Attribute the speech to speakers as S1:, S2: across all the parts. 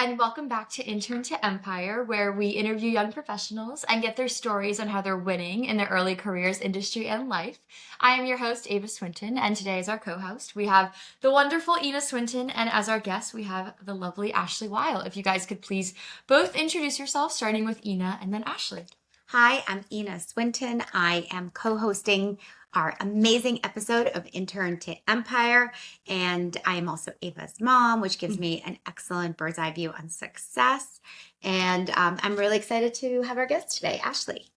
S1: and welcome back to Intern to Empire, where we interview young professionals and get their stories on how they're winning in their early careers, industry, and life. I am your host, Ava Swinton, and today as our co-host, we have the wonderful Ina Swinton, and as our guest, we have the lovely Ashley Weil. If you guys could please both introduce yourselves, starting with Ina and then Ashley.
S2: Hi, I'm Ina Swinton. I am co-hosting our amazing episode of Intern to Empire, and I am also Ava's mom, which gives me an excellent bird's eye view on success. And I'm really excited to have our guest today, Ashley.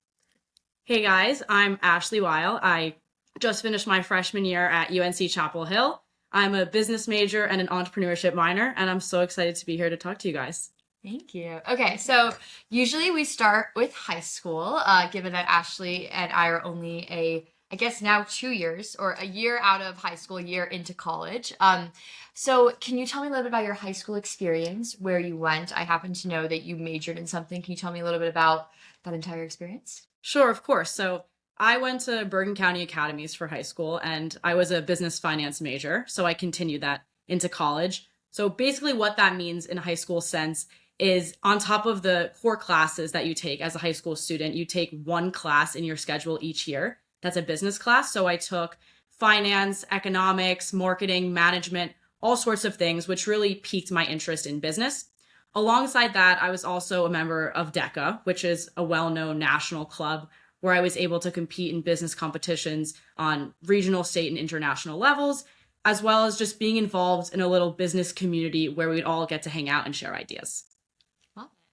S3: Hey guys, I'm Ashley Weil. I just finished my freshman year at UNC Chapel Hill. I'm a business major and an entrepreneurship minor, and I'm so excited to be here to talk to you guys.
S1: Thank you. Okay, so usually we start with high school, given that Ashley and I are only I guess now 2 years or a year out of high school, year into college. So can you tell me a little bit about your high school experience, where you went? I happen to know that you majored in something. Can you tell me a little bit about that entire experience?
S3: Sure, of course. So I went to Bergen County Academies for high school, and I was a business finance major, so I continued that into college. So basically what that means in a high school sense is on top of the core classes that you take as a high school student, you take one class in your schedule each year. That's a business class. So I took finance, economics, marketing, management, all sorts of things, which really piqued my interest in business. Alongside that, I was also a member of DECA, which is a well-known national club where I was able to compete in business competitions on regional, state, and international levels, as well as just being involved in a little business community where we'd all get to hang out and share ideas.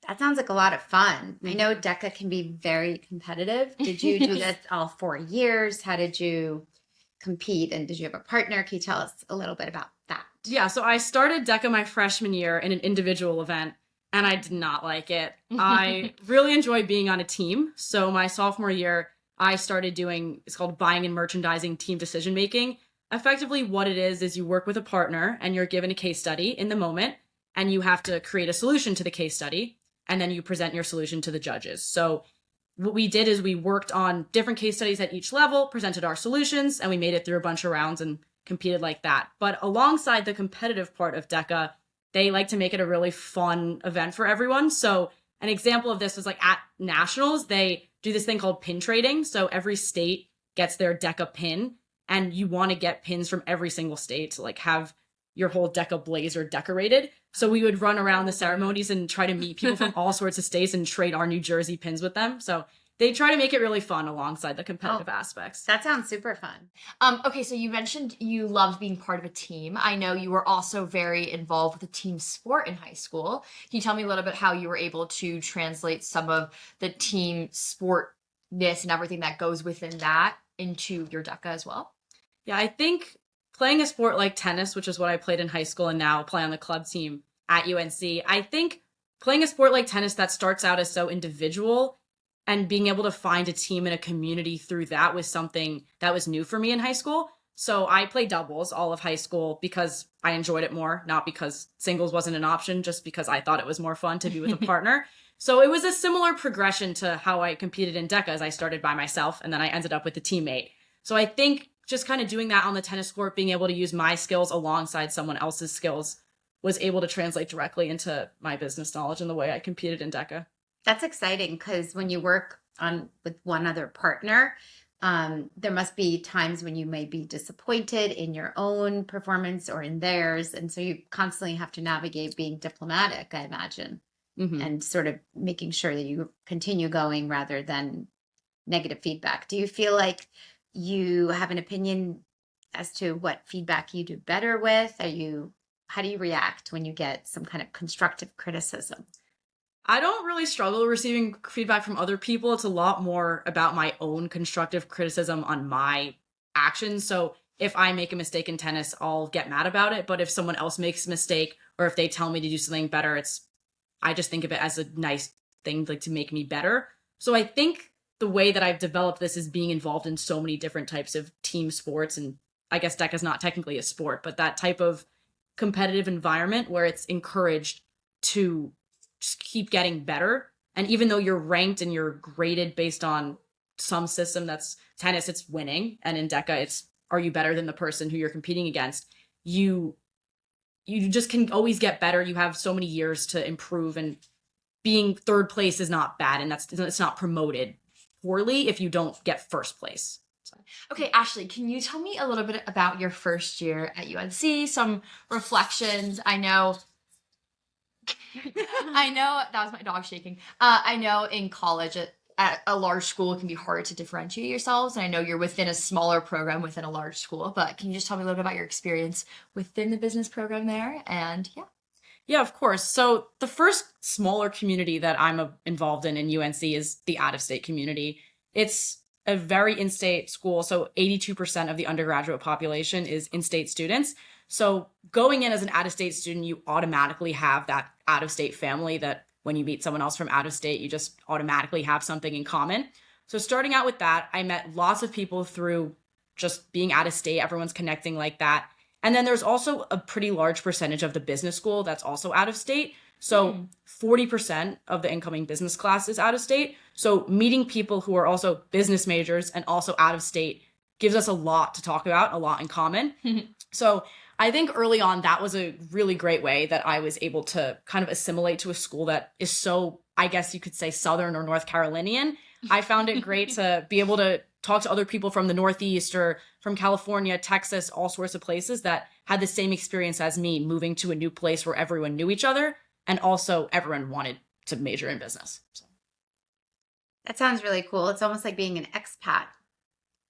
S2: That sounds like a lot of fun. I know DECA can be very competitive. Did you do this all 4 years? How did you compete? And did you have a partner? Can you tell us a little bit about that?
S3: Yeah, so I started DECA my freshman year in an individual event, and I did not like it. I really enjoy being on a team. So my sophomore year, I started doing, it's called buying and merchandising team decision making. Effectively, what it is you work with a partner and you're given a case study in the moment, and you have to create a solution to the case study, and then you present your solution to the judges. So what we did is we worked on different case studies at each level, presented our solutions, and we made it through a bunch of rounds and competed like that. But alongside the competitive part of DECA, they like to make it a really fun event for everyone. So an example of this was like at nationals, they do this thing called pin trading. So every state gets their DECA pin, and you want to get pins from every single state to like have your whole DECA blazer decorated. So we would run around the ceremonies and try to meet people from all sorts of states and trade our New Jersey pins with them. So they try to make it really fun alongside the competitive aspects.
S2: That sounds super fun.
S1: Okay, so you mentioned you loved being part of a team. I know you were also very involved with a team sport in high school. Can you tell me a little bit how you were able to translate some of the team sportness and everything that goes within that into your DECA as well?
S3: Yeah, I think playing a sport like tennis, which is what I played in high school and now play on the club team at UNC, I think playing a sport like tennis that starts out as so individual and being able to find a team and a community through that was something that was new for me in high school. So I played doubles all of high school because I enjoyed it more, not because singles wasn't an option, just because I thought it was more fun to be with a partner. So it was a similar progression to how I competed in DECA, as I started by myself and then I ended up with a teammate. So I think just kind of doing that on the tennis court, being able to use my skills alongside someone else's skills was able to translate directly into my business knowledge and the way I competed in DECA.
S2: That's exciting because when you work on with one other partner, there must be times when you may be disappointed in your own performance or in theirs. And so you constantly have to navigate being diplomatic, I imagine, and sort of making sure that you continue going rather than negative feedback. Do you feel like you have an opinion as to what feedback you do better with? How do you react when you get some kind of constructive criticism?
S3: I don't really struggle receiving feedback from other people. It's a lot more about my own constructive criticism on my actions. So if I make a mistake in tennis, I'll get mad about it. But if someone else makes a mistake or if they tell me to do something better, I just think of it as a nice thing like to make me better. So I think the way that I've developed this is being involved in so many different types of team sports. And I guess DECA is not technically a sport, but that type of competitive environment where it's encouraged to just keep getting better. And even though you're ranked and you're graded based on some system that's tennis, it's winning. And in DECA, it's are you better than the person who you're competing against? You you just can always get better. You have so many years to improve, and being third place is not bad, and it's not promoted poorly if you don't get first place.
S1: Okay, Ashley, can you tell me a little bit about your first year at UNC? Some reflections. I know that was my dog shaking. I know in college at a large school it can be hard to differentiate yourselves, and I know you're within a smaller program within a large school. But can you just tell me a little bit about your experience within the business program there? And yeah.
S3: Yeah, of course. So the first smaller community that I'm involved in UNC is the out-of-state community. It's a very in-state school, so 82% of the undergraduate population is in-state students. So going in as an out-of-state student, you automatically have that out-of-state family that when you meet someone else from out of state, you just automatically have something in common. So starting out with that, I met lots of people through just being out of state. Everyone's connecting like that. And then there's also a pretty large percentage of the business school that's also out of state. So 40% of the incoming business class is out of state. So meeting people who are also business majors and also out of state gives us a lot to talk about, a lot in common. So I think early on, that was a really great way that I was able to kind of assimilate to a school that is so, I guess you could say, Southern or North Carolinian. I found it great to be able to talk to other people from the Northeast or from California, Texas, all sorts of places that had the same experience as me, moving to a new place where everyone knew each other and also everyone wanted to major in business. So.
S2: That sounds really cool. It's almost like being an expat.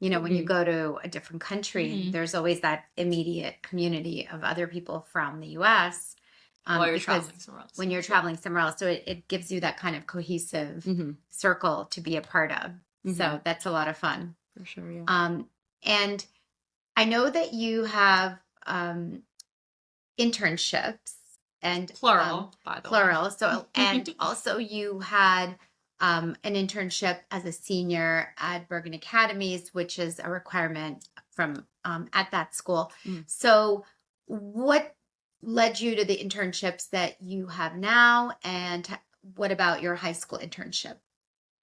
S2: You know, when you go to a different country, there's always that immediate community of other people from the US.
S1: While you're traveling somewhere else.
S2: When you're traveling somewhere else. So it gives you that kind of cohesive circle to be a part of. So that's a lot of fun.
S3: For sure, yeah.
S2: And I know that you have internships and
S1: Plural, by the way.
S2: plural. So and also you had an internship as a senior at Bergen Academies, which is a requirement from at that school. So what led you to the internships that you have now, and what about your high school internship,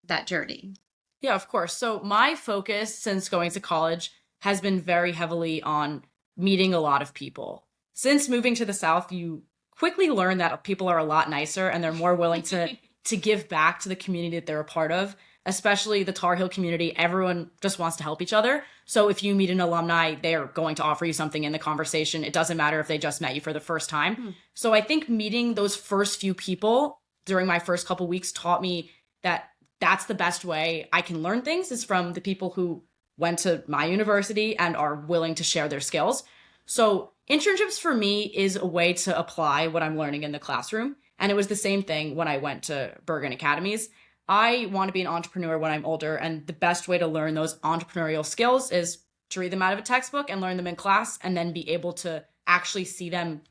S2: that journey?
S3: Yeah, of course. So my focus since going to college has been very heavily on meeting a lot of people. Since moving to the South, you quickly learn that people are a lot nicer and they're more willing to give back to the community that they're a part of, especially the Tar Heel community. Everyone just wants to help each other. So if you meet an alumni, they're going to offer you something in the conversation. It doesn't matter if they just met you for the first time. So I think meeting those first few people during my first couple weeks taught me that that's the best way I can learn things, is from the people who went to my university and are willing to share their skills. So internships for me is a way to apply what I'm learning in the classroom. And it was the same thing when I went to Bergen Academies. I want to be an entrepreneur when I'm older, and the best way to learn those entrepreneurial skills is to read them out of a textbook and learn them in class, and then be able to actually see them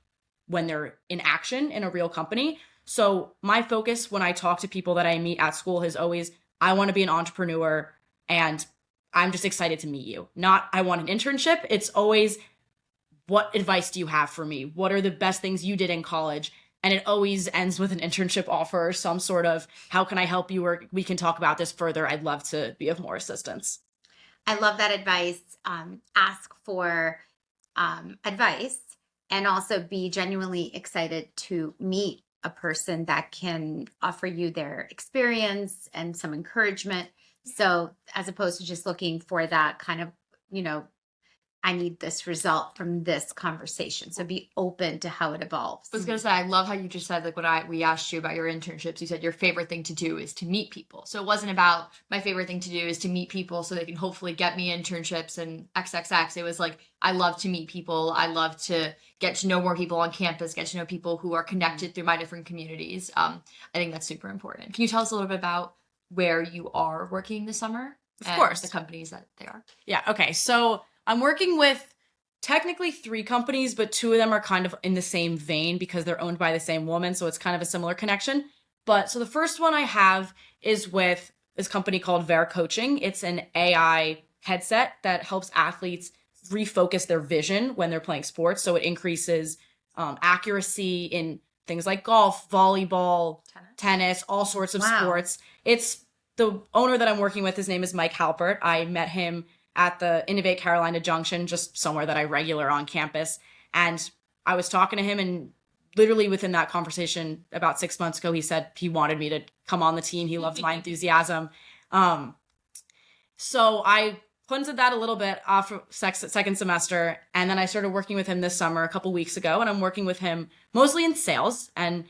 S3: when they're in action in a real company. So my focus when I talk to people that I meet at school is always, I want to be an entrepreneur and I'm just excited to meet you. Not, I want an internship. It's always, what advice do you have for me? What are the best things you did in college? And it always ends with an internship offer, or some sort of, how can I help you? Or we can talk about this further. I'd love to be of more assistance.
S2: I love that advice. Ask for advice, and also be genuinely excited to meet a person that can offer you their experience and some encouragement. So as opposed to just looking for that kind of, I need this result from this conversation. So be open to how it evolves.
S1: I was gonna say, I love how you just said, like, when we asked you about your internships, you said your favorite thing to do is to meet people. So it wasn't about, my favorite thing to do is to meet people so they can hopefully get me internships and XXX. It was like, I love to meet people. I love to get to know more people on campus, get to know people who are connected through my different communities. I think that's super important. Can you tell us a little bit about where you are working this summer?
S3: Of course.
S1: The companies that they are.
S3: Yeah. Okay. So I'm working with technically 3 companies, but 2 of them are kind of in the same vein because they're owned by the same woman. So it's kind of a similar connection. But so the first one I have is with this company called Weil Coaching. It's an AI headset that helps athletes refocus their vision when they're playing sports. So it increases accuracy in things like golf, volleyball, tennis, all sorts of sports. It's the owner that I'm working with. His name is Mike Halpert. I met him at the Innovate Carolina Junction, just somewhere that I regular on campus. And I was talking to him, and literally within that conversation about 6 months ago, he said he wanted me to come on the team. He loved my enthusiasm. So I punted that a little bit after second semester, and then I started working with him this summer a couple weeks ago, and I'm working with him mostly in sales, and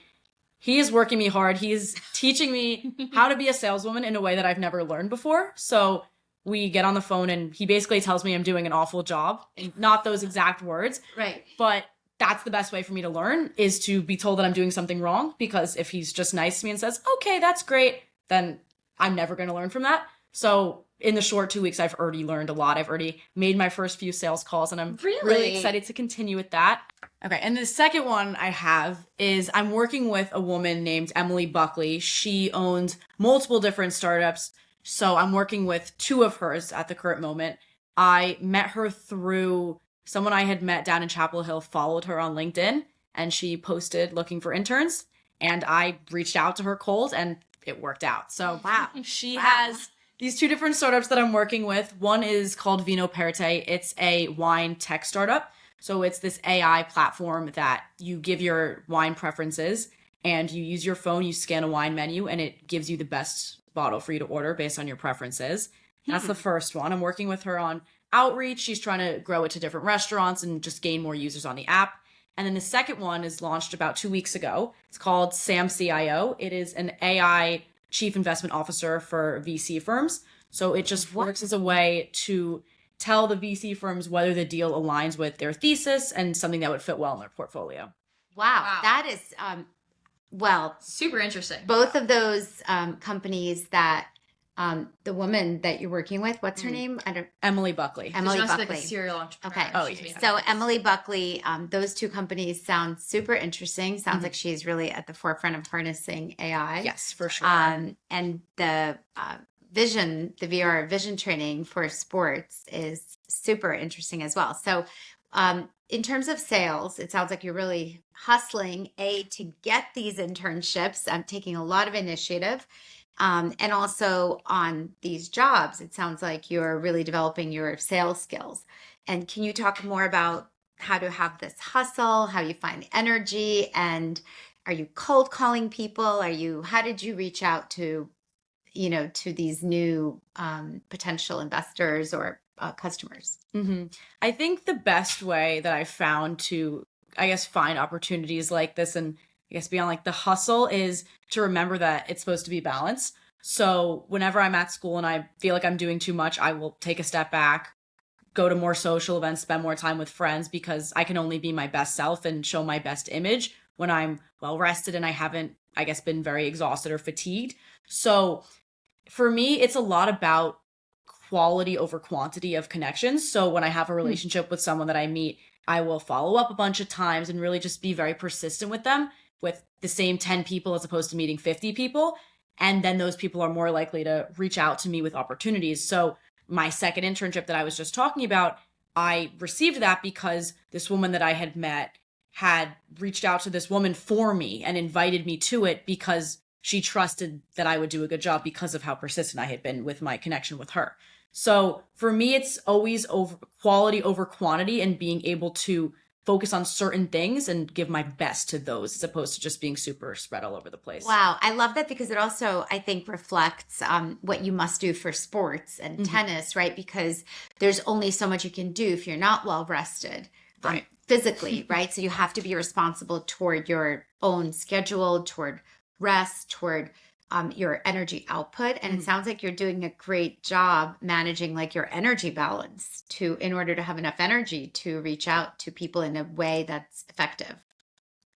S3: he is working me hard. He's teaching me how to be a saleswoman in a way that I've never learned before. So we get on the phone, and he basically tells me I'm doing an awful job, and not those exact words,
S2: Right.
S3: but that's the best way for me to learn, is to be told that I'm doing something wrong, because if he's just nice to me and says, okay, that's great, then I'm never going to learn from that. So in the short 2 weeks, I've already learned a lot. I've already made my first few sales calls, and I'm really excited to continue with that. Okay, and the second one I have is I'm working with a woman named Emily Buckley. She owns multiple different startups, so I'm working with two of hers at the current moment. I met her through someone I had met down in Chapel Hill, followed her on LinkedIn, and she posted looking for interns, and I reached out to her cold, and it worked out. So
S2: Wow.
S3: she
S2: Wow.
S3: has these two different startups that I'm working with. One is called Vino Perte. It's a wine tech startup. So it's this AI platform that you give your wine preferences, and you use your phone, you scan a wine menu, and it gives you the best bottle for you to order based on your preferences. That's the first one. I'm working with her on outreach. She's trying to grow it to different restaurants and just gain more users on the app. And then the second one is launched about 2 weeks ago. It's called SamCIO. It is an AI chief investment officer for VC firms. So it just works as a way to tell the VC firms whether the deal aligns with their thesis and something that would fit well in their portfolio.
S2: Wow. That is, well,
S1: Super interesting.
S2: both of those companies that the woman that you're working with, what's her name? I don't.
S3: Emily Buckley.
S2: Emily
S1: She must be
S2: Buckley.
S1: like a serial entrepreneur.
S2: Okay.
S3: Oh,
S1: She's
S3: yeah.
S1: made
S2: So
S1: that.
S2: Emily Buckley, those two companies sound super interesting. Sounds like she's really at the forefront of harnessing AI.
S3: Yes, for sure.
S2: And the vision, the VR vision training for sports is super interesting as well. So in terms of sales, it sounds like you're really hustling, to get these internships. I'm taking a lot of initiative. And also on these jobs, it sounds like you're really developing your sales skills. And can you talk more about how to have this hustle, how you find the energy, and are you cold calling people? How did you reach out to, to these new potential investors or customers?
S3: I think the best way that I found to, I guess, find opportunities like this, and I guess beyond like the hustle, is to remember that it's supposed to be balanced. So whenever I'm at school and I feel like I'm doing too much, I will take a step back, go to more social events, spend more time with friends, because I can only be my best self and show my best image when I'm well rested and I haven't, I guess, been very exhausted or fatigued. So for me, it's a lot about quality over quantity of connections. So when I have a relationship with someone that I meet, I will follow up a bunch of times and really just be very persistent with them, with the same 10 people as opposed to meeting 50 people. And then those people are more likely to reach out to me with opportunities. So my second internship that I was just talking about, I received that because this woman that I had met had reached out to this woman for me and invited me to it because she trusted that I would do a good job because of how persistent I had been with my connection with her. So for me, it's always quality over quantity, and being able to focus on certain things and give my best to those, as opposed to just being super spread all over the place.
S2: Wow. I love that, because it also, I think, reflects what you must do for sports and tennis, right? Because there's only so much you can do if you're not well rested.
S3: Right.
S2: Physically, right? So you have to be responsible toward your own schedule, toward rest, toward your energy output. And it sounds like you're doing a great job managing like your energy balance in order to have enough energy to reach out to people in a way that's effective.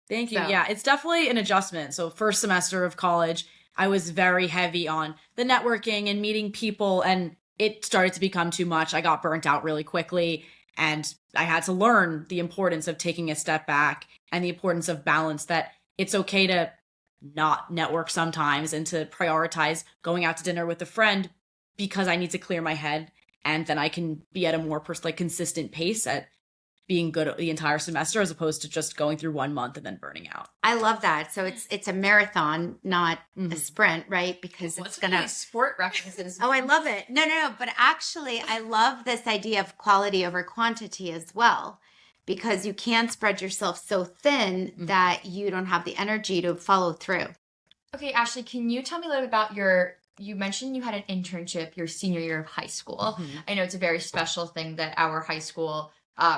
S3: Thank you.
S2: So-
S3: Yeah, it's definitely an adjustment. So first semester of college, I was very heavy on the networking and meeting people, and it started to become too much. I got burnt out really quickly, and I had to learn the importance of taking a step back and the importance of balance, that it's okay to not network sometimes and to prioritize going out to dinner with a friend because I need to clear my head, and then I can be at a more consistent pace at being good the entire semester, as opposed to just going through 1 month and then burning out.
S2: I love that. So it's a marathon, not a sprint, right? Because
S1: What's
S2: it's gonna.
S1: sport references?
S2: Oh, I love it. No. But actually, I love this idea of quality over quantity as well. because you can spread yourself so thin that you don't have the energy to follow through.
S1: Okay, Ashley, can you tell me a little bit about you mentioned you had an internship your senior year of high school. I know it's a very special thing that our high school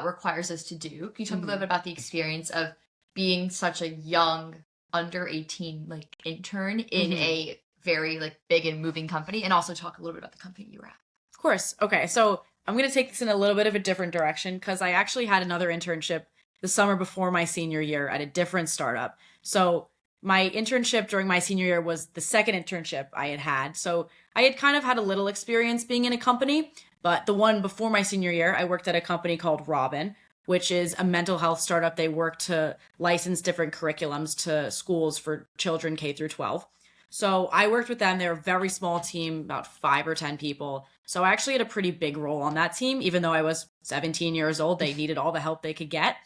S1: requires us to do. Can you tell me a little bit about the experience of being such a young, under 18, like, intern in a very, like, big and moving company, and also talk a little bit about the company you were at?
S3: Of course. Okay, so I'm going to take this in a little bit of a different direction because I actually had another internship the summer before my senior year at a different startup. So my internship during my senior year was the second internship I had had. So I had kind of had a little experience being in a company, but the one before my senior year, I worked at a company called Robin, which is a mental health startup. They work to license different curriculums to schools for children K through 12. So I worked with them. They're a very small team, about 5 or 10 people. So I actually had a pretty big role on that team. Even though I was 17 years old, they needed all the help they could get.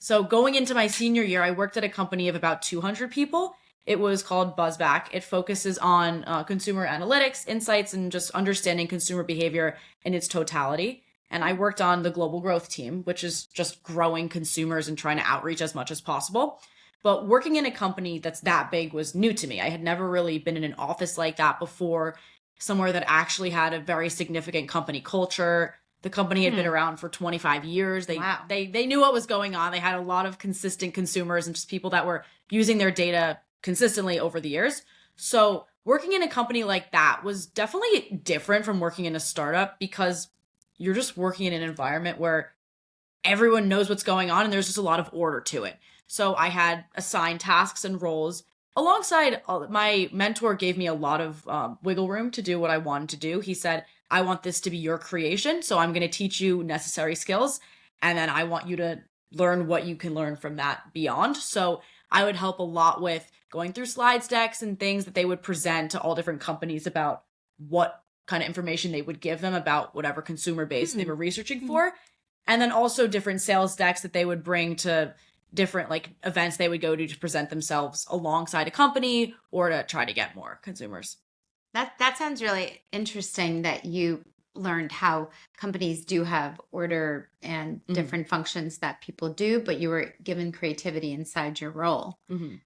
S3: So going into my senior year, I worked at a company of about 200 people. It was called Buzzback. It focuses on consumer analytics, insights, and just understanding consumer behavior in its totality. And I worked on the global growth team, which is just growing consumers and trying to outreach as much as possible. But working in a company that's that big was new to me. I had never really been in an office like that before, somewhere that actually had a very significant company culture. The company had been around for 25 years. They knew what was going on. They had a lot of consistent consumers and just people that were using their data consistently over the years. So working in a company like that was definitely different from working in a startup because you're just working in an environment where everyone knows what's going on and there's just a lot of order to it. So I had assigned tasks and roles alongside my mentor gave me a lot of wiggle room to do what I wanted to do. He said, I want this to be your creation. So I'm going to teach you necessary skills. And then I want you to learn what you can learn from that beyond. So I would help a lot with going through slides decks and things that they would present to all different companies about what kind of information they would give them about whatever consumer base they were researching for. And then also different sales decks that they would bring to different like events they would go to present themselves alongside a company or to try to get more consumers.
S2: That sounds really interesting that you learned how companies do have order and different functions that people do, but you were given creativity inside your role.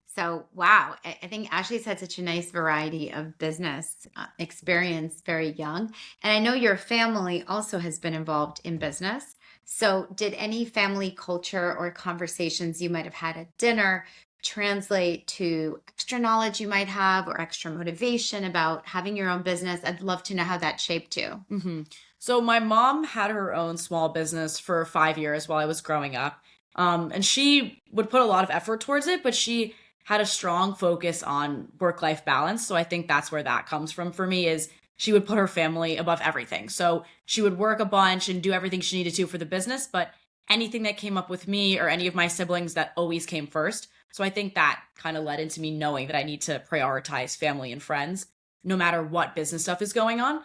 S2: So, wow, I think Ashley's had such a nice variety of business experience very young. And I know your family also has been involved in business. So did any family culture or conversations you might have had at dinner translate to extra knowledge you might have or extra motivation about having your own business? I'd love to know how that shaped you.
S3: So my mom had her own small business for 5 years while I was growing up. And she would put a lot of effort towards it, but she had a strong focus on work-life balance. So I think that's where that comes from for me is she would put her family above everything. So she would work a bunch and do everything she needed to for the business, but anything that came up with me or any of my siblings, that always came first. So I think that kind of led into me knowing that I need to prioritize family and friends, no matter what business stuff is going on.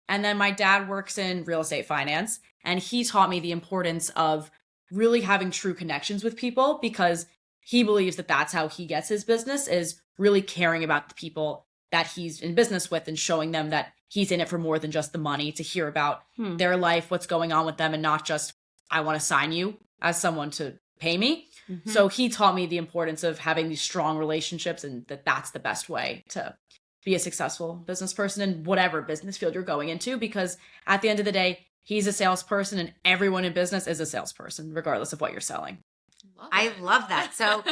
S3: And then my dad works in real estate finance, and he taught me the importance of really having true connections with people because he believes that that's how he gets his business, is really caring about the people that he's in business with and showing them that he's in it for more than just the money, to hear about their life, what's going on with them, and not just, I want to sign you as someone to pay me. So he taught me the importance of having these strong relationships and that that's the best way to be a successful business person in whatever business field you're going into, because at the end of the day, he's a salesperson and everyone in business is a salesperson, regardless of what you're selling.
S2: I love that. So,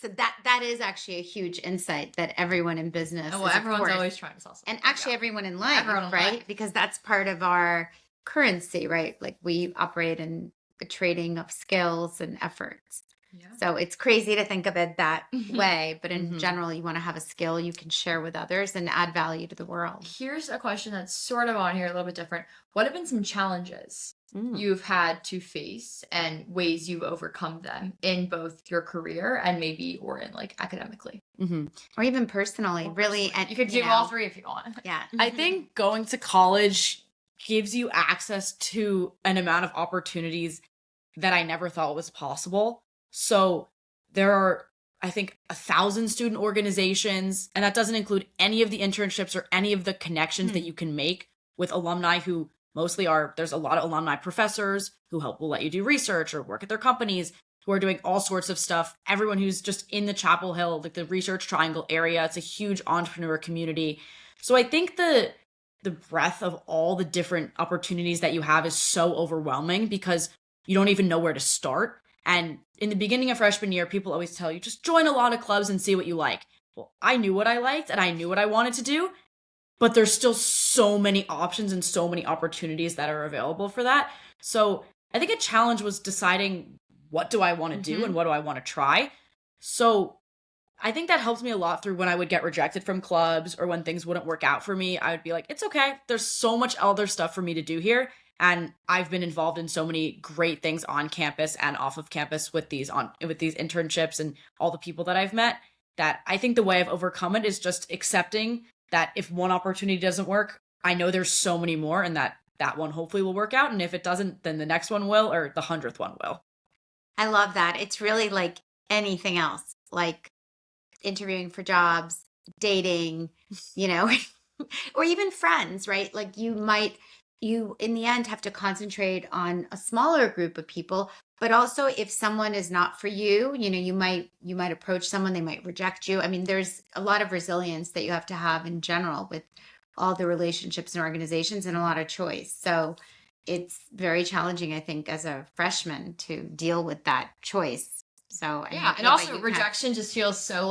S2: so that is actually a huge insight that everyone in business,
S1: Well,
S2: is, of
S1: everyone's
S2: course,
S1: always trying to sell something.
S2: and actually everyone in life,
S1: Everyone in
S2: right?
S1: life.
S2: Because that's part of our currency, right? Like we operate in a trading of skills and efforts.
S1: Yeah.
S2: So it's crazy to think of it that way, but in general, you want to have a skill you can share with others and add value to the world.
S1: Here's a question that's sort of on here, a little bit different. What have been some challenges you've had to face and ways you've overcome them in both your career and maybe or in like academically?
S2: Or even personally, really. And
S1: You could do all three if you want.
S2: Yeah.
S3: I think going to college gives you access to an amount of opportunities that I never thought was possible. So there are, I think, 1,000 student organizations, and that doesn't include any of the internships or any of the connections that you can make with alumni who there's a lot of alumni professors who will let you do research or work at their companies, who are doing all sorts of stuff. Everyone who's just in the Chapel Hill, like the Research Triangle area, it's a huge entrepreneur community. So I think the breadth of all the different opportunities that you have is so overwhelming because you don't even know where to start. And in the beginning of freshman year, people always tell you, just join a lot of clubs and see what you like. Well, I knew what I liked and I knew what I wanted to do, but there's still so many options and so many opportunities that are available for that. So I think a challenge was deciding, what do I want to do and what do I want to try? So I think that helps me a lot through when I would get rejected from clubs or when things wouldn't work out for me. I would be like, it's okay. There's so much other stuff for me to do here. And I've been involved in so many great things on campus and off of campus with these internships and all the people that I've met, that I think the way I've overcome it is just accepting that if one opportunity doesn't work, I know there's so many more, and that one hopefully will work out. And if it doesn't, then the next one will, or the 100th one will.
S2: I love that. It's really like anything else, like interviewing for jobs, dating, or even friends, right? Like you in the end have to concentrate on a smaller group of people, but also if someone is not for you, you might approach someone, they might reject you. I mean, there's a lot of resilience that you have to have in general with all the relationships and organizations and a lot of choice. So it's very challenging, I think, as a freshman to deal with that choice. So
S1: yeah, and also rejection just feels so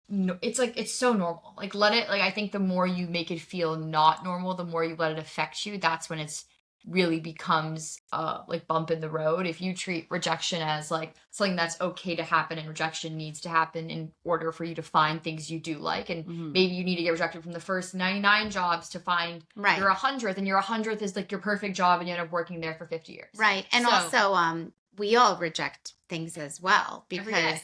S1: it's so normal. Like I think the more you make it feel not normal, the more you let it affect you. That's when it's really becomes like bump in the road. If you treat rejection as like something that's okay to happen, and rejection needs to happen in order for you to find things you do like, and maybe you need to get rejected from the first 99 jobs to find your 100th, and your 100th is like your perfect job and you end up working there for 50 years.
S2: Right. And also we all reject things as well, because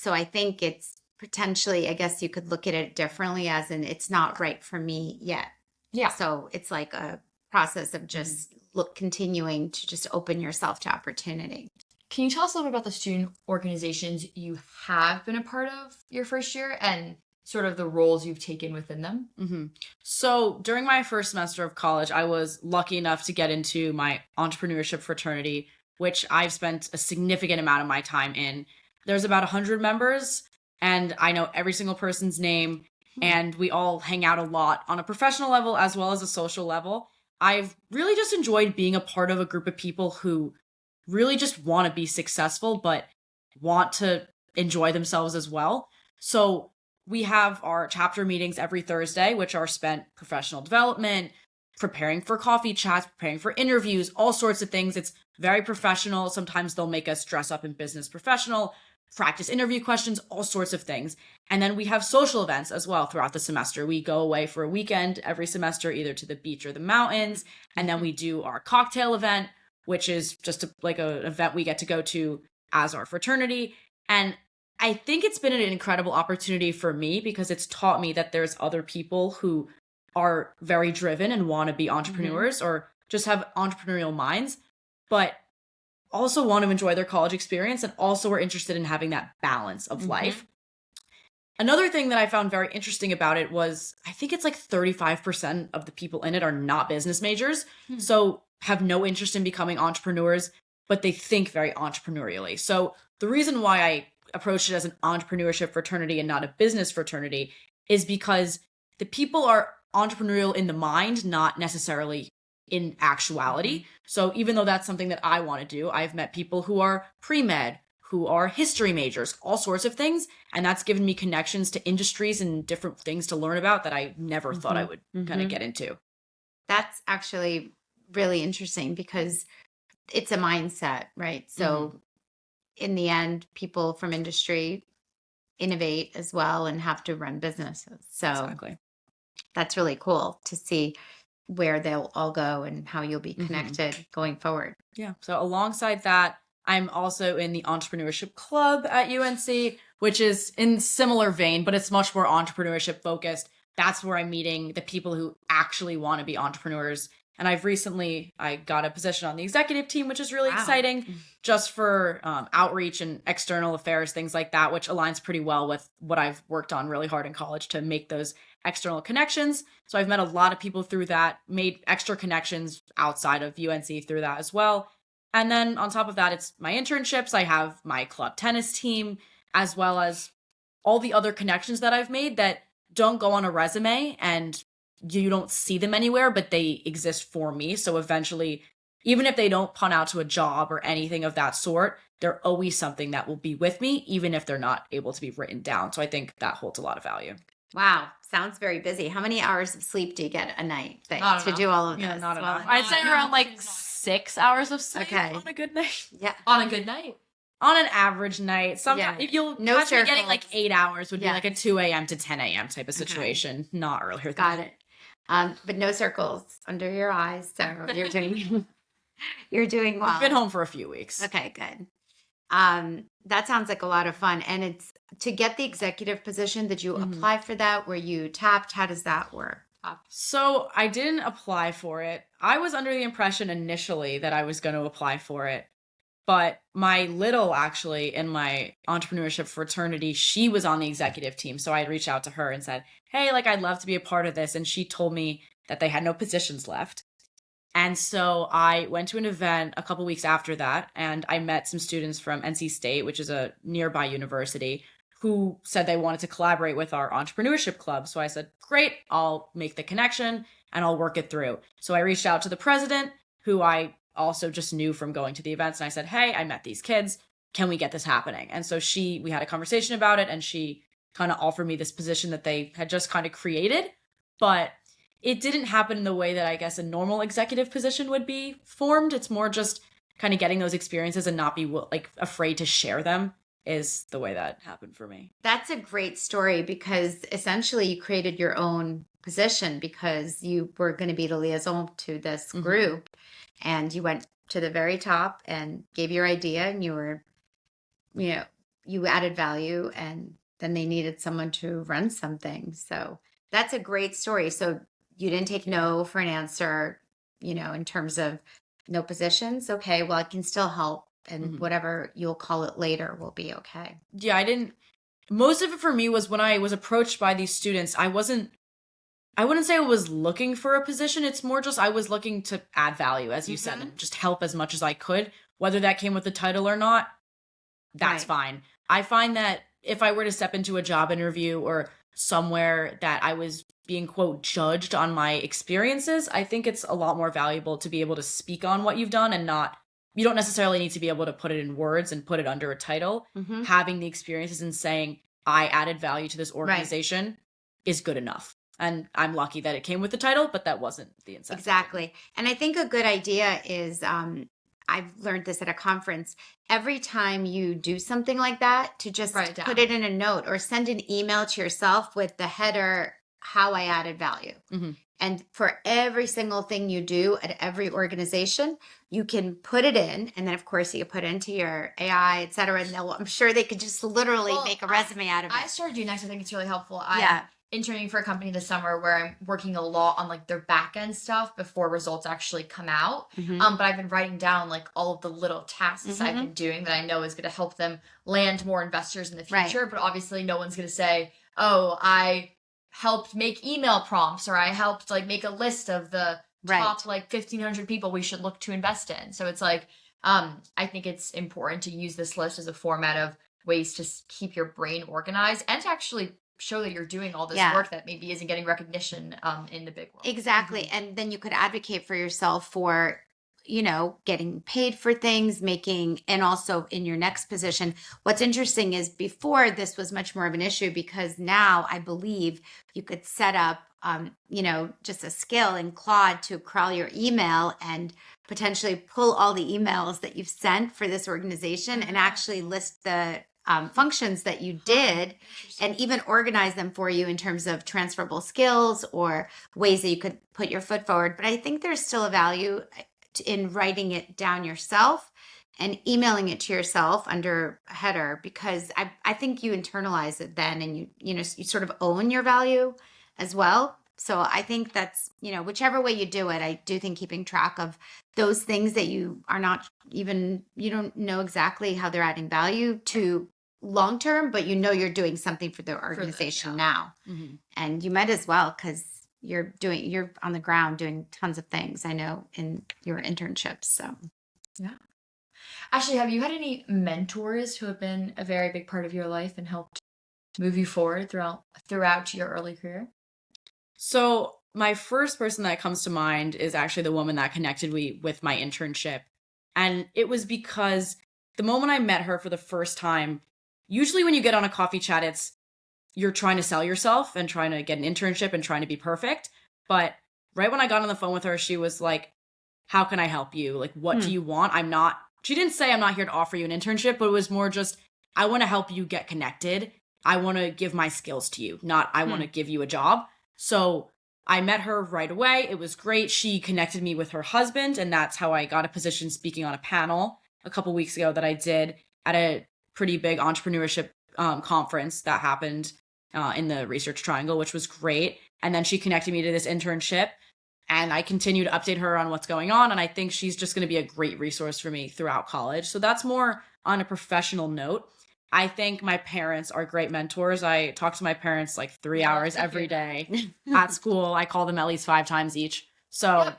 S2: I think it's potentially, I guess you could look at it differently as in it's not right for me yet.
S1: Yeah.
S2: So it's like a process of just continuing to just open yourself to opportunity.
S1: Can you tell us a little bit about the student organizations you have been a part of your first year and sort of the roles you've taken within them?
S3: So during my first semester of college, I was lucky enough to get into my entrepreneurship fraternity, which I've spent a significant amount of my time in. There's about 100 members, and I know every single person's name, and we all hang out a lot on a professional level as well as a social level. I've really just enjoyed being a part of a group of people who really just want to be successful, but want to enjoy themselves as well. So we have our chapter meetings every Thursday, which are spent professional development, preparing for coffee chats, preparing for interviews, all sorts of things. It's very professional. Sometimes they'll make us dress up in business professional, practice interview questions, all sorts of things. And then we have social events as well throughout the semester. We go away for a weekend every semester, either to the beach or the mountains. And then we do our cocktail event, which is just an event we get to go to as our fraternity. And I think it's been an incredible opportunity for me because it's taught me that there's other people who are very driven and want to be entrepreneurs or just have entrepreneurial minds, but also want to enjoy their college experience and also are interested in having that balance of life. Another thing that I found very interesting about it was I think it's like 35% of the people in it are not business majors, so have no interest in becoming entrepreneurs, but they think very entrepreneurially. So the reason why I approached it as an entrepreneurship fraternity and not a business fraternity is because the people are entrepreneurial in the mind, not necessarily in actuality. So even though that's something that I want to do, I've met people who are pre-med, who are history majors, all sorts of things. And that's given me connections to industries and different things to learn about that I never thought I would kind of get into.
S2: That's actually really interesting because it's a mindset, right? So in the end, people from industry innovate as well and have to run businesses. So that's really cool to see where they'll all go and how you'll be connected going forward.
S3: Yeah. So alongside that, I'm also in the entrepreneurship club at UNC, which is in similar vein, but it's much more entrepreneurship focused. That's where I'm meeting the people who actually want to be entrepreneurs. And I got a position on the executive team, which is really exciting just for outreach and external affairs, things like that, which aligns pretty well with what I've worked on really hard in college to make those external connections. So I've met a lot of people through that, made extra connections outside of UNC through that as well. And then on top of that, it's my internships. I have my club tennis team, as well as all the other connections that I've made that don't go on a resume and you don't see them anywhere, but they exist for me. So eventually, even if they don't pun out to a job or anything of that sort, they're always something that will be with me, even if they're not able to be written down. So I think that holds a lot of value.
S2: Wow, sounds very busy. How many hours of sleep do you get a night
S1: Not
S2: to
S1: enough.
S2: do all of this?
S3: Yeah, not
S2: Well,
S3: enough. I'd say around like 6 hours of sleep
S2: Okay.
S3: on a good night.
S2: Yeah.
S1: On a good night.
S3: On an average night. Sometimes
S2: Yeah.
S3: if you'll
S2: No
S3: catch me getting
S2: circles.
S3: like 8 hours would
S2: Yeah.
S3: be like a 2 a.m. to 10 a.m. type of
S2: Okay.
S3: situation, not earlier than
S2: Got
S3: that.
S2: it. But no circles under your eyes, so you're doing you're doing well.
S3: I've been home for a few weeks.
S2: Okay, good. That sounds like a lot of fun. And it's to get the executive position, did you
S3: Mhm.
S2: apply for that? Were you tapped? How does that work?
S3: So I didn't apply for it. I was under the impression initially that I was going to apply for it. But my little, actually, in my entrepreneurship fraternity, she was on the executive team. So I had reached out to her and said, hey, like, I'd love to be a part of this. And she told me that they had no positions left. And so I went to an event a couple weeks after that, and I met some students from NC State, which is a nearby university, who said they wanted to collaborate with our entrepreneurship club. So I said, great, I'll make the connection and I'll work it through. So I reached out to the president, who I also just knew from going to the events, and I said, hey, I met these kids. Can we get this happening? And so we had a conversation about it, and she kind of offered me this position that they had just kind of created. But it didn't happen in the way that I guess a normal executive position would be formed. It's more just kind of getting those experiences and not be like afraid to share them is the way that happened for me.
S2: That's a great story because essentially you created your own position because you were going to be the liaison to this
S3: Mhm.
S2: group and you went to the very top and gave your idea and you added value and then they needed someone to run something. So that's a great story. So you didn't take no for an answer, in terms of no positions. Okay, well, I can still help and
S3: Mhm.
S2: whatever you'll call it later will be okay.
S3: Yeah, most of it for me was when I was approached by these students, I wouldn't say I was looking for a position. It's more just I was looking to add value, as you said,
S2: Mhm.
S3: and just help as much as I could. Whether that came with the title or not, that's
S2: Right.
S3: fine. I find that if I were to step into a job interview or somewhere that I was being, quote, judged on my experiences, I think it's a lot more valuable to be able to speak on what you've done and you don't necessarily need to be able to put it in words and put it under a title.
S2: Mhm.
S3: Having the experiences and saying, I added value to this organization is good enough. And I'm lucky that it came with the title, but that wasn't the incentive.
S2: Exactly. And I think a good idea is I've learned this at a conference. Every time you do something like that, to just
S1: Write it down.
S2: put it in a note or send an email to yourself with the header, how I added value.
S3: Mhm.
S2: And for every single thing you do at every organization, you can put it in. And then, of course, you put it into your AI, et cetera. And I'm sure they could just literally
S1: Well,
S2: make a resume out of it.
S1: I started doing next. I think it's really helpful.
S2: Yeah.
S1: I'm interning for a company this summer where I'm working a lot on like their back end stuff before results actually come out.
S2: Mhm.
S1: But I've been writing down like all of the little tasks I've been doing that I know is going to help them land more investors in the
S2: Right.
S1: future. But obviously, no one's going to say, "Oh, I helped make email prompts," or "I helped like make a list of the
S2: Right.
S1: top like 1,500 people we should look to invest in." So it's like, I think it's important to use this list as a format of ways to keep your brain organized and to actually show that you're doing all this
S2: Yeah.
S1: work that maybe isn't getting recognition in the big world.
S2: Exactly. And then you could advocate for yourself for, getting paid for things, and also in your next position. What's interesting is before this was much more of an issue because now I believe you could set up, just a skill in Claude to crawl your email and potentially pull all the emails that you've sent for this organization and actually list the functions that you did and even organize them for you in terms of transferable skills or ways that you could put your foot forward. But I think there's still a value in writing it down yourself and emailing it to yourself under a header because I think you internalize it then and you sort of own your value as well. So I think that's, whichever way you do it, I do think keeping track of those things that you don't know exactly how they're adding value to long term, but you know you're doing something for the organization now.
S3: Mm-hmm.
S2: And you might as well, because you're on the ground doing tons of things, I know, in your internships. So
S1: Yeah. Ashley, have you had any mentors who have been a very big part of your life and helped move you forward throughout your early career?
S3: So my first person that comes to mind is actually the woman that connected me with my internship. And it was because the moment I met her for the first time, usually when you get on a coffee chat, you're trying to sell yourself and trying to get an internship and trying to be perfect. But right when I got on the phone with her, she was like, how can I help you? Like, what do you want? She didn't say I'm not here to offer you an internship, but it was more just, I want to help you get connected. I want to give my skills to you, not I want to give you a job. So I met her right away. It was great. She connected me with her husband, and that's how I got a position speaking on a panel a couple weeks ago that I did at a pretty big entrepreneurship conference that happened in the Research Triangle, which was great. And then she connected me to this internship, and I continue to update her on what's going on. And I think she's just going to be a great resource for me throughout college. So that's more on a professional note. I think my parents are great mentors. I talk to my parents like 3 hours every day at school. I call them at least 5 times each. So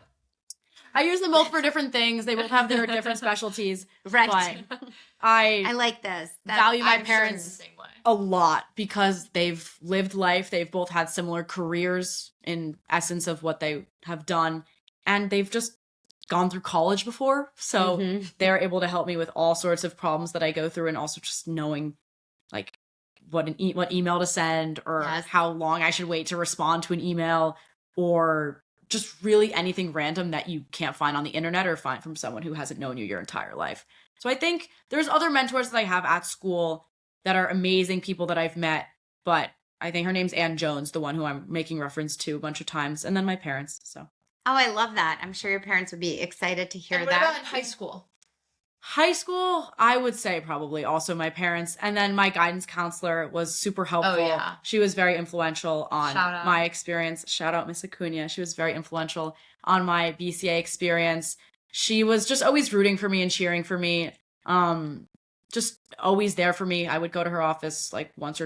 S3: I use them both for different things. They both have their different specialties.
S2: right.
S3: But I
S2: like this.
S3: value my
S1: I'm sure
S3: parents
S1: in the same way.
S3: a lot because they've lived life. They've both had similar careers in essence of what they have done. And they've just gone through college before. So they're able to help me with all sorts of problems that I go through, and also just knowing like what email to send, or how long I should wait to respond to an email, or just really anything random that you can't find on the internet or find from someone who hasn't known you your entire life. So I think there's other mentors that I have at school that are amazing people that I've met, but I think her name's Ann Jones, the one who I'm making reference to a bunch of times, and then my parents. So
S2: Oh, I love that. I'm sure your parents would be excited to hear
S1: And what
S2: that.
S1: about in high school?
S3: High school, I would say probably also my parents. And then my guidance counselor was super helpful.
S1: Oh, yeah.
S3: She was very influential on
S1: Shout out.
S3: my experience. Shout out Miss Acuna. She was very influential on my BCA experience. She was just always rooting for me and cheering for me. Just always there for me. I would go to her office like once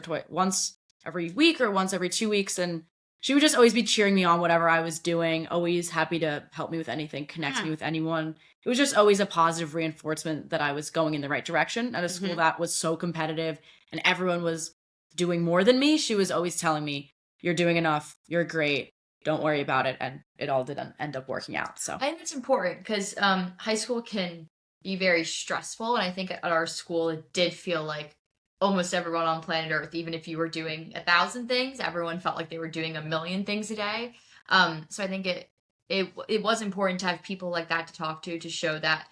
S3: every week or once every 2 weeks, and she would just always be cheering me on whatever I was doing, always happy to help me with anything, connect me with anyone. It was just always a positive reinforcement that I was going in the right direction at a school that was so competitive and everyone was doing more than me. She was always telling me, you're doing enough, you're great, don't worry about it. And it all did end up working out. So
S1: I think that's important because high school can be very stressful. And I think at our school, it did feel like almost everyone on planet Earth, even if you were doing 1,000 things, everyone felt like they were doing 1,000,000 things a day. So I think it was important to have people like that to talk to show that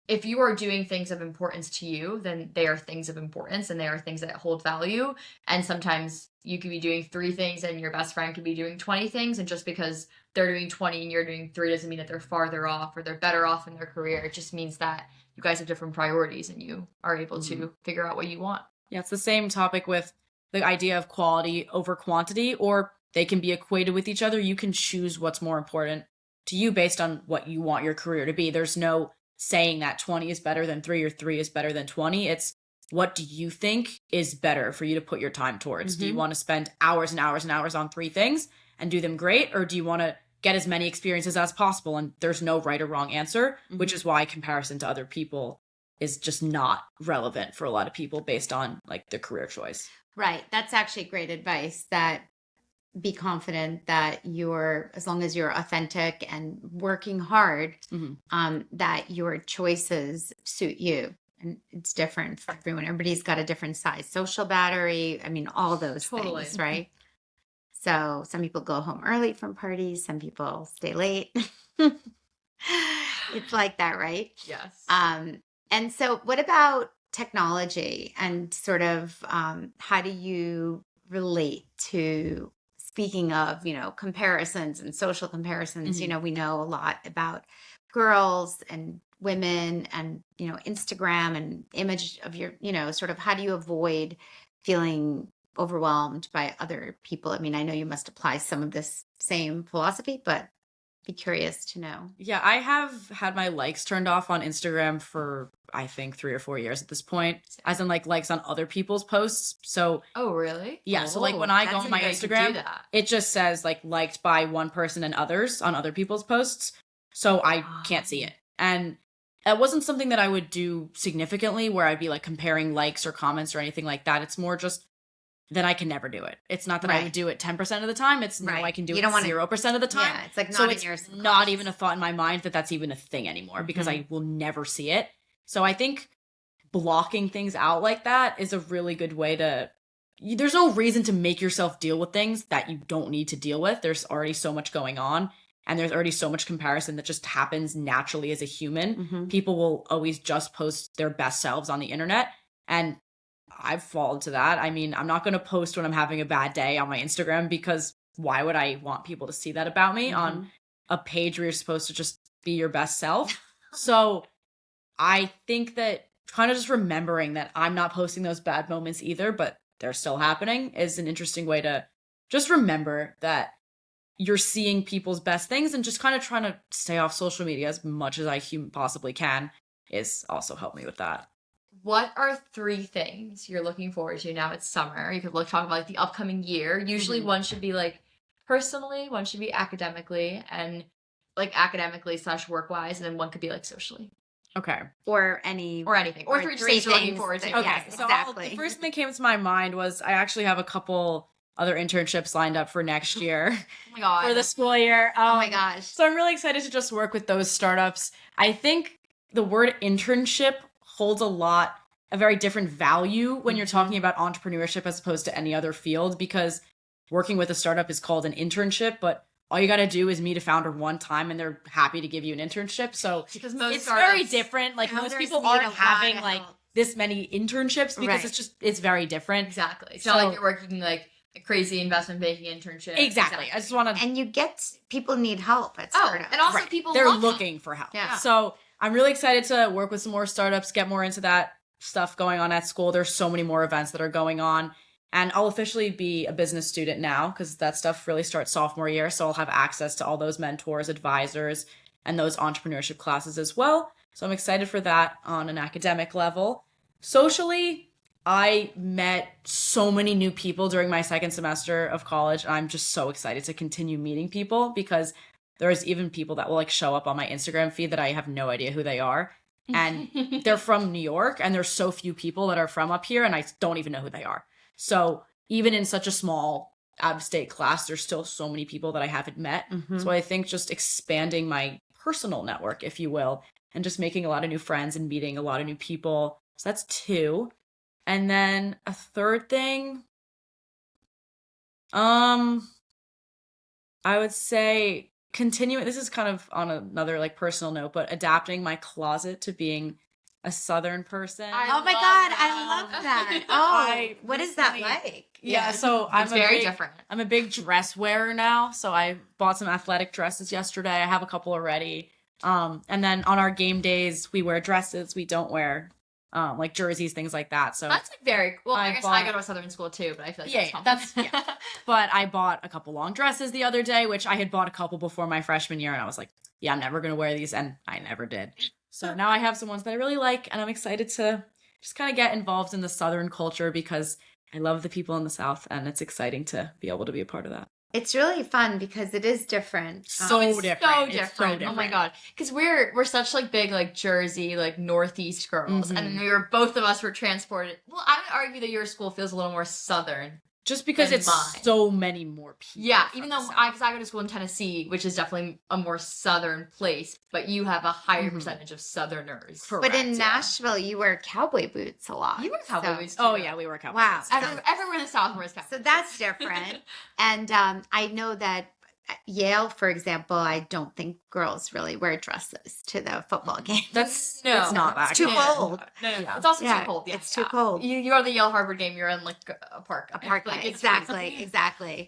S1: if you are doing things of importance to you, then they are things of importance and they are things that hold value. And sometimes you could be doing 3 things and your best friend could be doing 20 things. And just because they're doing 20 and you're doing 3 doesn't mean that they're farther off or they're better off in their career. It just means that you guys have different priorities and you are able to figure out what you want.
S3: yeah, it's the same topic with the idea of quality over quantity, or they can be equated with each other. You can choose what's more important to you based on what you want your career to be. There's no saying that 20 is better than 3 or 3 is better than 20. It's what do you think is better for you to put your time towards? Do you want to spend hours and hours and hours on 3 things and do them great? Or do you want to get as many experiences as possible? And there's no right or wrong answer, which is why comparison to other people is just not relevant for a lot of people based on like their career choice.
S2: Right. That's actually great advice, that be confident that as long as you're authentic and working hard, that your choices suit you. And it's different for everyone. Everybody's got a different size social battery. I mean, all those things, right? So some people go home early from parties. Some people stay late. It's like that, right?
S1: Yes.
S2: And so what about technology and sort of how do you relate to, speaking of, comparisons and social comparisons, we know a lot about girls and women and, Instagram and image of your, sort of how do you avoid feeling overwhelmed by other people? I mean, I know you must apply some of this same philosophy, but be curious to know.
S3: Yeah, I have had my likes turned off on Instagram for I think 3 or 4 years at this point, as in like likes on other people's posts. So
S1: Oh, really?
S3: yeah, so like when
S2: Oh,
S3: I
S2: that's
S3: go on my
S1: You could do
S3: Instagram,
S1: that.
S3: it just says like liked by one person and others on other people's posts. So I can't see it. And that wasn't something that I would do significantly where I'd be like comparing likes or comments or anything like that. It's more just that I can never do it. It's not that I would
S2: Right.
S3: do it 10% of the time. It's no,
S2: Right.
S3: I can do
S2: You
S3: it
S2: don't wanna-
S3: 0% of the time.
S2: Yeah, it's like not
S3: So
S2: in
S3: it's
S2: your
S3: not
S2: subconscious.
S3: even a thought in my mind that that's even a thing anymore because I will never see it. So I think blocking things out like that is a really good way to there's no reason to make yourself deal with things that you don't need to deal with. There's already so much going on and there's already so much comparison that just happens naturally as a human.
S2: Mhm.
S3: People will always just post their best selves on the internet, and I've fallen to that. I mean, I'm not going to post when I'm having a bad day on my Instagram because why would I want people to see that about me on a page where you're supposed to just be your best self? So I think that kind of just remembering that I'm not posting those bad moments either, but they're still happening is an interesting way to just remember that you're seeing people's best things, and just kind of trying to stay off social media as much as I possibly can is also helped me with that.
S1: What are 3 things you're looking forward to now it's summer? You could talk about like the upcoming year. Usually one should be like personally, one should be academically, and like academically / work wise, and then one could be like socially
S3: Okay.
S2: Or any
S1: or anything. Or 3
S2: three
S1: things you're looking
S2: things
S1: forward to.
S2: that-
S3: Okay,
S2: Yes,
S3: so
S2: exactly.
S3: the first thing that came to my mind was I actually have a couple other internships lined up for next year
S1: Oh my god.
S3: for the school year.
S2: Oh my gosh.
S3: So I'm really excited to just work with those startups. I think the word internship holds a very different value when you're talking about entrepreneurship as opposed to any other field, because working with a startup is called an internship, but all you got to do is meet a founder one time and they're happy to give you an internship. So
S1: because most
S3: it's very
S1: startups-
S3: different. Like most
S2: Founders
S3: people
S2: need a
S3: aren't
S2: lot
S3: having
S2: of
S3: like
S2: help.
S3: this many internships because
S2: Right.
S3: it's very different.
S1: Exactly. It's
S3: So-
S1: not like you're working like a crazy investment banking internship.
S3: Exactly. I just want to
S2: And you get people need help at
S1: Oh,
S2: startups.
S1: and also
S3: Right.
S1: people
S3: they're
S1: love
S3: looking for help.
S2: Yeah.
S3: So I'm really excited to work with some more startups, get more into that stuff going on at school. There's so many more events that are going on. And I'll officially be a business student now because that stuff really starts sophomore year. So I'll have access to all those mentors, advisors, and those entrepreneurship classes as well. So I'm excited for that on an academic level. Socially, I met so many new people during my second semester of college. And I'm just so excited to continue meeting people because there's even people that will like show up on my Instagram feed that I have no idea who they are. And they're from New York, and there's so few people that are from up here, and I don't even know who they are. So even in such a small out-of-state class, there's still so many people that I haven't met.
S2: Mhm.
S3: So I think just expanding my personal network, if you will, and just making a lot of new friends and meeting a lot of new people. So that's 2. And then a third thing, I would say continuing, this is kind of on another like personal note, but adapting my closet to being a Southern person.
S2: Oh my God, I love that. Oh, what is that
S3: recently-
S2: like?
S3: Yeah, so
S1: It's very different.
S3: I'm a big dress wearer now, so I bought some athletic dresses yesterday. I have a couple already. And then on our game days, we wear dresses. We don't wear like jerseys, things like that. So
S1: That's like very well. I
S3: I
S1: guess
S3: bought-
S1: I go to a Southern school too, but I feel like
S3: Yeah,
S1: that's
S3: yeah,
S1: common.
S3: but I bought a couple long dresses the other day, which I had bought a couple before my freshman year, and I was like, yeah, I'm never gonna wear these, and I never did. So now I have some ones that I really like, and I'm excited to just kind of get involved in the Southern culture because I love the people in the South, and it's exciting to be able to be a part of that.
S2: It's really fun because it is different.
S3: So
S1: It's
S3: different.
S1: So
S3: It's so
S1: different. Oh my
S3: different.
S1: god. Because we're such like big like Jersey, like Northeast girls.
S3: Mhm.
S1: And we were both of us were transported. Well, I would argue that your school feels a little more southern.
S3: Just because
S1: Than
S3: it's
S1: mine.
S3: so many more people.
S1: Yeah,
S3: from
S1: even
S3: the
S1: though
S3: South.
S1: I go to school in Tennessee, which is definitely a more southern place, but you have a higher
S3: Mhm.
S1: percentage of southerners.
S3: Correct,
S2: But in
S3: yeah.
S2: Nashville, you wear cowboy boots a lot.
S1: You were cowboy
S2: So-
S1: boots too.
S3: Oh yeah, we were cowboys.
S2: Wow.
S1: Everywhere in the South wears cowboy
S2: So
S1: boots.
S2: that's different. And I know that at Yale, for example, I don't think girls really wear dresses to the football game.
S3: That's
S1: No.
S3: it's not that.
S2: It's too
S1: No,
S2: cold.
S1: No. It's also
S2: Yeah,
S1: too cold. Yeah,
S2: it's too
S1: yeah.
S2: cold.
S1: You go to the Yale Harvard game, you're in like a park.
S2: A park
S1: Like,
S2: night.
S1: it's
S2: Exactly,
S1: crazy.
S2: exactly.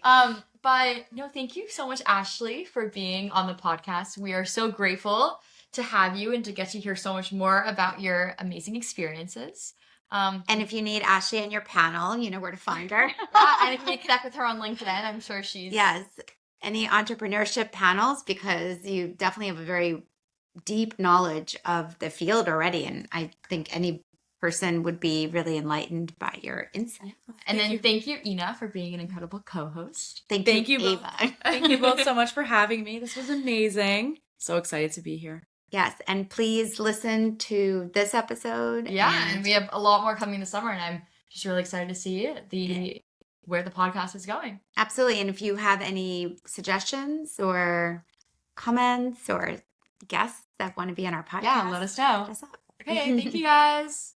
S1: But no, thank you so much, Ashley, for being on the podcast. We are so grateful to have you and to get to hear so much more about your amazing experiences.
S2: And if you need Ashley on your panel, you know where to find her.
S1: And if you connect with her on LinkedIn, I'm sure she's
S2: Yes. any entrepreneurship panels because you definitely have a very deep knowledge of the field already. And I think any person would be really enlightened by your insight.
S1: And then thank you, Ina, for being an incredible co-host.
S2: Thank you,
S3: both.
S2: Ava.
S3: Thank you both so much for having me. This was amazing. So excited to be here.
S2: Yes, and please listen to this episode.
S1: Yeah, and we have a lot more coming this summer, and I'm just really excited to see where the podcast is going.
S2: Absolutely. And if you have any suggestions or comments or guests that want to be on our podcast,
S1: Yeah, let us know.
S2: hit us up.
S1: Okay, thank you guys.